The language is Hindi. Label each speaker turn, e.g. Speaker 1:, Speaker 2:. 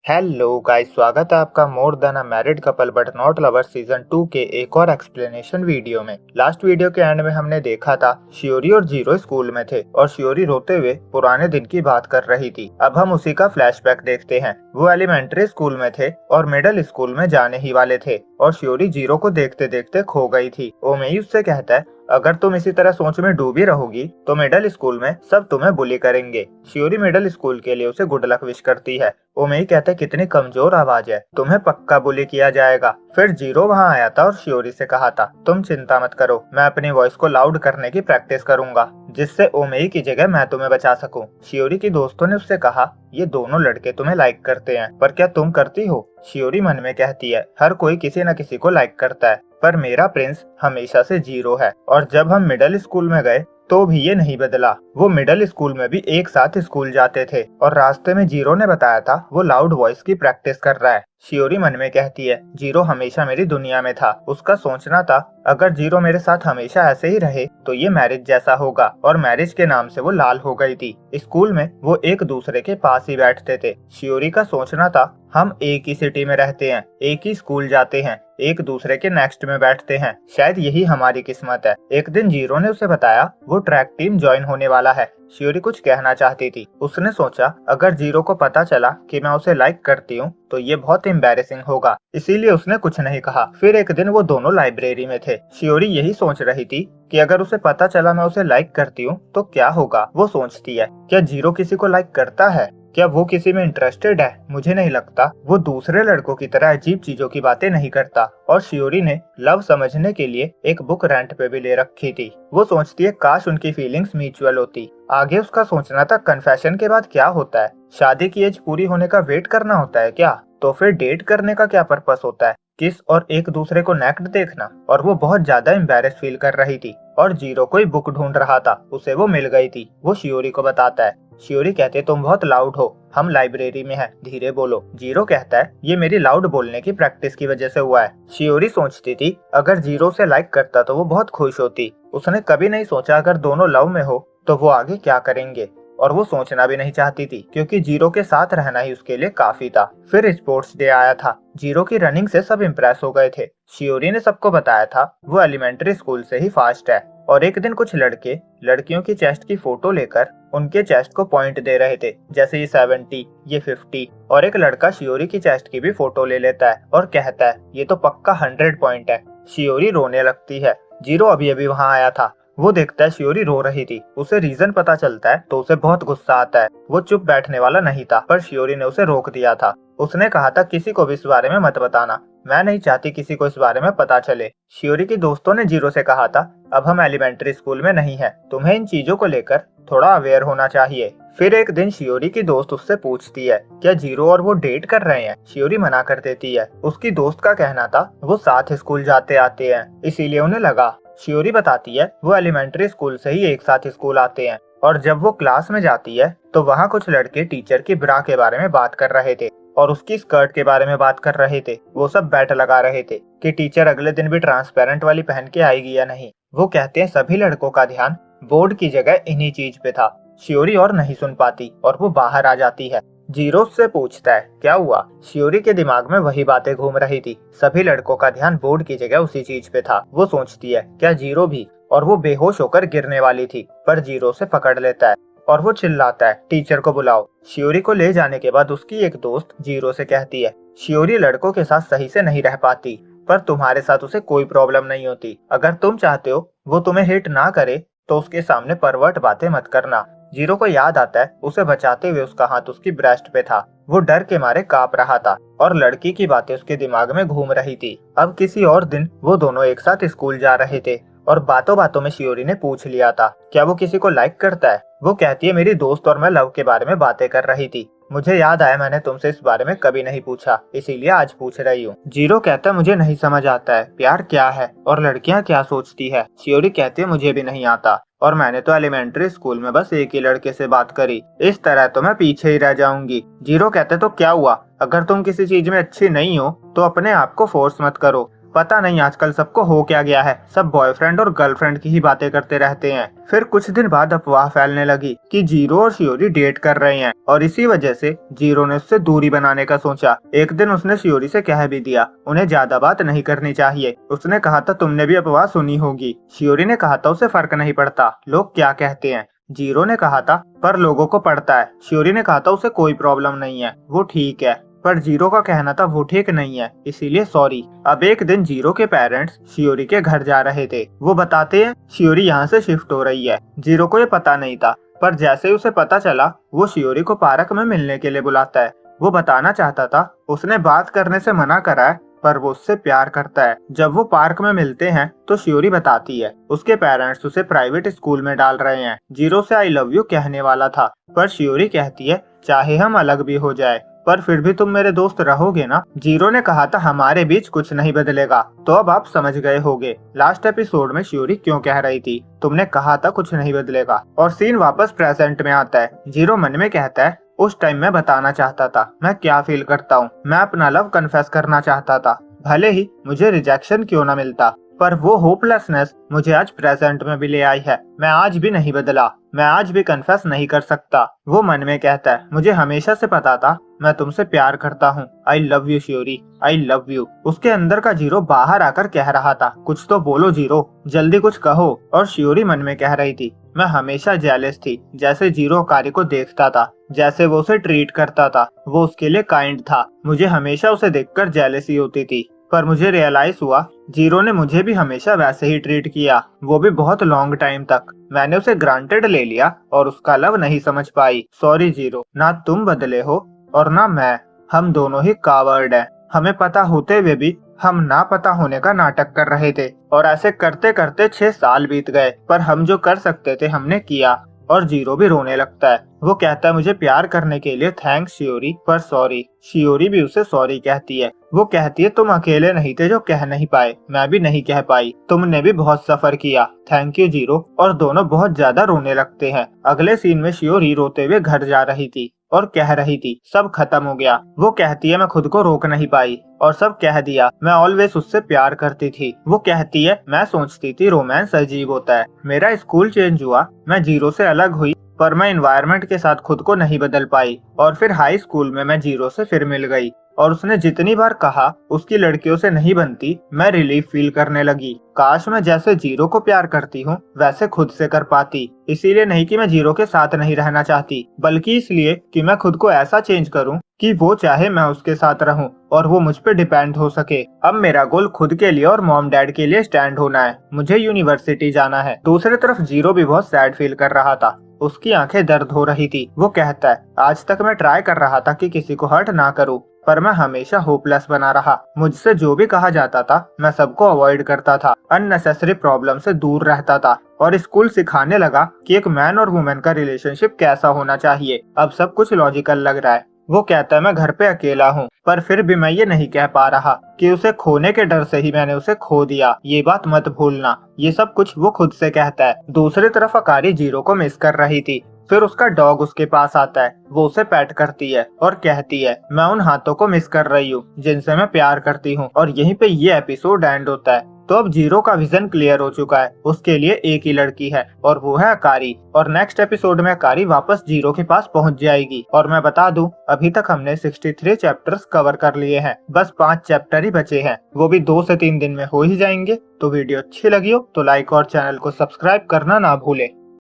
Speaker 1: हेलो गाइस, स्वागत है आपका more than a married couple but not lover season 2 के एक और एक्सप्लेनेशन वीडियो में। लास्ट वीडियो के एंड में हमने देखा था शियोरी और जीरो स्कूल में थे और शियोरी रोते हुए पुराने दिन की बात कर रही थी। अब हम उसी का फ्लैशबैक देखते हैं। वो एलिमेंट्री स्कूल में थे और मिडिल स्कूल में जाने ही वाले थे और शियोरी जीरो को देखते देखते खो गई थी। ओमेई उससे कहता है, अगर तुम इसी तरह सोच में डूबी रहोगी तो मिडिल स्कूल में सब तुम्हें बुली करेंगे। शियोरी मिडिल स्कूल के लिए उसे गुड लक विश करती है। ओमेई कहते कितनी कमजोर आवाज है, तुम्हें पक्का बुली किया जाएगा। फिर जीरो वहाँ आया था और शियोरी से कहा था, तुम चिंता मत करो, मैं अपनी वॉइस को लाउड करने की प्रैक्टिस करूंगा जिससे ओमेई की जगह मैं तुम्हें बचा सकूं। शियोरी की दोस्तों ने उससे कहा, ये दोनों लड़के तुम्हें लाइक करते हैं, पर क्या तुम करती हो? शियोरी मन में कहती है, हर कोई किसी न किसी को लाइक करता है, पर मेरा प्रिंस हमेशा से जीरो है। और जब हम मिडिल स्कूल में गए तो भी ये नहीं बदला। वो मिडिल स्कूल में भी एक साथ स्कूल जाते थे और रास्ते में जीरो ने बताया था वो लाउड वॉइस की प्रैक्टिस कर रहा है। शियोरी मन में कहती है, जीरो हमेशा मेरी दुनिया में था। उसका सोचना था, अगर जीरो मेरे साथ हमेशा ऐसे ही रहे तो ये मैरिज जैसा होगा, और मैरिज के नाम से वो लाल हो गई थी। स्कूल में वो एक दूसरे के पास ही बैठते थे। शियोरी का सोचना था, हम एक ही सिटी में रहते हैं, एक ही स्कूल जाते हैं, एक दूसरे के नेक्स्ट में बैठते हैं, शायद यही हमारी किस्मत है। एक दिन जीरो ने उसे बताया वो ट्रैक टीम ज्वाइन होने वाला है। शियोरी कुछ कहना चाहती थी। उसने सोचा, अगर जीरो को पता चला कि मैं उसे लाइक करती हूँ तो ये बहुत एम्बैरेसिंग होगा, इसीलिए उसने कुछ नहीं कहा। फिर एक दिन वो दोनों लाइब्रेरी में थे। शियोरी यही सोच रही थी कि अगर उसे पता चला मैं उसे लाइक करती हूँ तो क्या होगा। वो सोचती है, क्या जीरो किसी को लाइक करता है? क्या वो किसी में इंटरेस्टेड है? मुझे नहीं लगता। वो दूसरे लड़कों की तरह अजीब चीजों की बातें नहीं करता। और शियोरी ने लव समझने के लिए एक बुक रेंट पे भी ले रखी थी। वो सोचती है, काश उनकी फीलिंग्स म्यूचुअल होती। आगे उसका सोचना था, कन्फेशन के बाद क्या होता है? शादी की एज पूरी होने का वेट करना होता है क्या? तो फिर डेट करने का क्या पर्पस होता है? किस और एक दूसरे को नेक्ड देखना? और वो बहुत ज्यादा एम्बैरेस फील कर रही थी और जीरो कोई बुक ढूंढ रहा था। उसे वो मिल गई थी। वो शियोरी को बताता है। शियोरी कहते, तुम बहुत लाउड हो, हम लाइब्रेरी में हैं, धीरे बोलो। जीरो कहता है, ये मेरी लाउड बोलने की प्रैक्टिस की वजह से हुआ है। शियोरी सोचती थी, अगर जीरो से लाइक करता तो वो बहुत खुश होती। उसने कभी नहीं सोचा अगर दोनों लव में हो तो वो आगे क्या करेंगे, और वो सोचना भी नहीं चाहती थी क्योंकि जीरो के साथ रहना ही उसके लिए काफी था। फिर स्पोर्ट्स डे आया था। जीरो की रनिंग से सब इम्प्रेस हो गए थे। शियोरी ने सबको बताया था वो एलिमेंट्री स्कूल से ही फास्ट है। और एक दिन कुछ लड़के लड़कियों की चेस्ट की फोटो लेकर उनके चेस्ट को पॉइंट दे रहे थे, जैसे ये 70, ये 50। और एक लड़का शियोरी की चेस्ट की भी फोटो ले लेता है और कहता है, ये तो पक्का 100 पॉइंट है। शियोरी रोने लगती है। जीरो अभी अभी वहाँ आया था। वो देखता है शियोरी रो रही थी। उसे रीजन पता चलता है तो उसे बहुत गुस्सा आता है। वो चुप बैठने वाला नहीं था, पर शियोरी ने उसे रोक दिया था। उसने कहा था, किसी को भी इस बारे में मत बताना, मैं नहीं चाहती किसी को इस बारे में पता चले। शियोरी की दोस्तों ने जीरो से कहा था, अब हम एलिमेंट्री स्कूल में नहीं है, तुम्हें इन चीजों को लेकर थोड़ा अवेयर होना चाहिए। फिर एक दिन शियोरी की दोस्त उससे पूछती है, क्या जीरो और वो डेट कर रहे हैं? शियोरी मना कर देती है। उसकी दोस्त का कहना था वो साथ स्कूल जाते आते हैं, इसीलिए उन्हें लगा। शियोरी बताती है, वो एलिमेंट्री स्कूल से ही एक साथ स्कूल आते हैं, और जब वो क्लास में जाती है तो वहाँ कुछ लड़के टीचर की ब्रा के बारे में बात कर रहे थे और उसकी स्कर्ट के बारे में बात कर रहे थे। वो सब बैट लगा रहे थे कि टीचर अगले दिन भी ट्रांसपेरेंट वाली पहन के आएगी या नहीं। वो कहते हैं, सभी लड़कों का ध्यान बोर्ड की जगह इन्हीं चीज पे था। शियोरी और नहीं सुन पाती और वो बाहर आ जाती है। जीरो से पूछता है, क्या हुआ? शियोरी के दिमाग में वही बातें घूम रही थी। सभी लड़कों का ध्यान बोर्ड की जगह उसी चीज पे था। वो सोचती है, क्या जीरो भी? और वो बेहोश होकर गिरने वाली थी, पर जीरो से पकड़ लेता है और वो चिल्लाता है, टीचर को बुलाओ। शियोरी को ले जाने के बाद उसकी एक दोस्त जीरो से कहती है, शियोरी लड़कों के साथ सही से नहीं रह पाती, पर तुम्हारे साथ उसे कोई प्रॉब्लम नहीं होती। अगर तुम चाहते हो वो तुम्हें हिट ना करे तो उसके सामने परवर्ट बातें मत करना। जीरो को याद आता है, उसे बचाते हुए उसका हाथ उसकी ब्रेस्ट पे था। वो डर के मारे कांप रहा था और लड़की की बातें उसके दिमाग में घूम रही थी। अब किसी और दिन वो दोनों एक साथ स्कूल जा रहे थे और बातों बातों में शियोरी ने पूछ लिया था, क्या वो किसी को लाइक करता है? वो कहती है, मेरी दोस्त और मैं लव के बारे में बातें कर रही थी, मुझे याद आया मैंने तुमसे इस बारे में कभी नहीं पूछा, इसीलिए आज पूछ रही हूँ। जीरो कहता है, मुझे नहीं समझ आता है प्यार क्या है और लड़कियाँ क्या सोचती है। शियोरी कहती है, मुझे भी नहीं आता, और मैंने तो एलिमेंट्री स्कूल में बस एक ही लड़के से बात करी, इस तरह तो मैं पीछे ही रह जाऊंगी। जीरो कहते, तो क्या हुआ? अगर तुम किसी चीज में अच्छी नहीं हो तो अपने आप को फोर्स मत करो, पता नहीं आजकल सबको हो क्या गया है, सब बॉयफ्रेंड और गर्लफ्रेंड की ही बातें करते रहते हैं। फिर कुछ दिन बाद अफवाह फैलने लगी कि जीरो और शियोरी डेट कर रहे हैं और इसी वजह से जीरो ने उससे दूरी बनाने का सोचा। एक दिन उसने शियोरी से कह भी दिया उन्हें ज्यादा बात नहीं करनी चाहिए। उसने कहा था तुमने भी अफवाह सुनी होगी। शियोरी ने कहा था उसे फर्क नहीं पड़ता लोग क्या कहते हैं। जीरो ने कहा था पर लोगों को पड़ता है। शियोरी ने कहा था उसे कोई प्रॉब्लम नहीं है, वो ठीक है। पर जीरो का कहना था वो ठीक नहीं है, इसीलिए सॉरी। अब एक दिन जीरो के पेरेंट्स शियोरी के घर जा रहे थे। वो बताते हैं शियोरी यहाँ से शिफ्ट हो रही है। जीरो को ये पता नहीं था, पर जैसे ही उसे पता चला वो शियोरी को पार्क में मिलने के लिए बुलाता है। वो बताना चाहता था उसने बात करने से मना करा है पर वो उससे प्यार करता है। जब वो पार्क में मिलते हैं तो शियोरी बताती है उसके पेरेंट्स उसे प्राइवेट स्कूल में डाल रहे हैं। जीरो से आई लव यू कहने वाला था पर शियोरी कहती है चाहे हम अलग भी हो जाए पर फिर भी तुम मेरे दोस्त रहोगे ना। जीरो ने कहा था हमारे बीच कुछ नहीं बदलेगा। तो अब आप समझ गए होंगे लास्ट एपिसोड में शियोरी क्यों कह रही थी तुमने कहा था कुछ नहीं बदलेगा। और सीन वापस प्रेजेंट में आता है। जीरो मन में कहता है उस टाइम मैं बताना चाहता था मैं क्या फील करता हूँ। मैं अपना लव कन्फेस करना चाहता था भले ही मुझे रिजेक्शन क्यों ना मिलता। पर वो होपलेसनेस मुझे आज प्रेजेंट में भी ले आई है। मैं आज भी नहीं बदला, मैं आज भी कन्फेस नहीं कर सकता। वो मन में कहता है मुझे हमेशा से पता था मैं तुमसे प्यार करता हूँ। I love you शियोरी, I love you. उसके अंदर का जीरो बाहर आकर कह रहा था कुछ तो बोलो जीरो, जल्दी कुछ कहो। और शियोरी मन में कह रही थी मैं हमेशा जेलस थी। जैसे जीरो अकारी को देखता था, जैसे वो उसे ट्रीट करता था, वो उसके लिए काइंड था। मुझे हमेशा उसे देखकर जेलसी होती थी। पर मुझे रियलाइज हुआ जीरो ने मुझे भी हमेशा वैसे ही ट्रीट किया, वो भी बहुत लॉन्ग टाइम तक। मैंने उसे ग्रांटेड ले लिया और उसका लव नहीं समझ पाई। सॉरी जीरो, ना तुम बदले हो और ना मैं। हम दोनों ही कावर्ड हैं। हमें पता होते हुए भी हम ना पता होने का नाटक कर रहे थे और ऐसे करते करते 6 साल बीत गए। पर हम जो कर सकते थे हमने किया। और जीरो भी रोने लगता है। वो कहता है मुझे प्यार करने के लिए थैंक्स शियोरी, पर सॉरी। शियोरी भी उसे सॉरी कहती है। वो कहती है तुम अकेले नहीं थे जो कह नहीं पाए, मैं भी नहीं कह पाई, तुमने भी बहुत सफर किया, थैंक यू जीरो। और दोनों बहुत ज्यादा रोने लगते हैं। अगले सीन में शियोरी रोते हुए घर जा रही थी और कह रही थी सब खत्म हो गया। वो कहती है मैं खुद को रोक नहीं पाई और सब कह दिया। मैं ऑलवेज उससे प्यार करती थी। वो कहती है मैं सोचती थी रोमांस अजीब होता है। मेरा स्कूल चेंज हुआ, मैं जीरो से अलग हुई, पर मैं एनवायरनमेंट के साथ खुद को नहीं बदल पाई। और फिर हाई स्कूल में मैं जीरो से फिर मिल गई और उसने जितनी बार कहा उसकी लड़कियों से नहीं बनती, मैं रिलीफ फील करने लगी। काश मैं जैसे जीरो को प्यार करती हूँ वैसे खुद से कर पाती। इसीलिए नहीं कि मैं जीरो के साथ नहीं रहना चाहती, बल्कि इसलिए कि मैं खुद को ऐसा चेंज करूँ कि वो चाहे मैं उसके साथ रहूं और वो मुझ पे डिपेंड हो सके। अब मेरा गोल खुद के लिए और मॉम डैड के लिए स्टैंड होना है। मुझे यूनिवर्सिटी जाना है। दूसरी तरफ जीरो भी बहुत सैड फील कर रहा था। उसकी आंखें दर्द हो रही थी। वो कहता है आज तक मैं ट्राई कर रहा था कि किसी को हर्ट ना करूं, पर मैं हमेशा होपलेस बना रहा। मुझसे जो भी कहा जाता था मैं सबको अवॉइड करता था, अननेसेसरी प्रॉब्लम से दूर रहता था और स्कूल सिखाने लगा कि एक मैन और वुमेन का रिलेशनशिप कैसा होना चाहिए। अब सब कुछ लॉजिकल लग रहा है। वो कहता है मैं घर पे अकेला हूँ, पर फिर भी मैं ये नहीं कह पा रहा कि उसे खोने के डर से ही मैंने उसे खो दिया। ये बात मत भूलना। ये सब कुछ वो खुद से कहता है। दूसरी तरफ अकारी जीरो को मिस कर रही थी। फिर उसका डॉग उसके पास आता है। वो उसे पैट करती है और कहती है मैं उन हाथों को मिस कर रही हूँ जिनसे मैं प्यार करती हूँ। और यहीं पे ये एपिसोड एंड होता है। तो अब जीरो का विजन क्लियर हो चुका है। उसके लिए एक ही लड़की है और वो है अकारी। और नेक्स्ट एपिसोड में अकारी वापस जीरो के पास पहुंच जाएगी। और मैं बता दूं अभी तक हमने 63 चैप्टर्स कवर कर लिए हैं। बस 5 चैप्टर ही बचे हैं, वो भी 2 से 3 दिन में हो ही जाएंगे। तो वीडियो अच्छी लगी हो तो लाइक और चैनल को सब्सक्राइब करना ना भूले।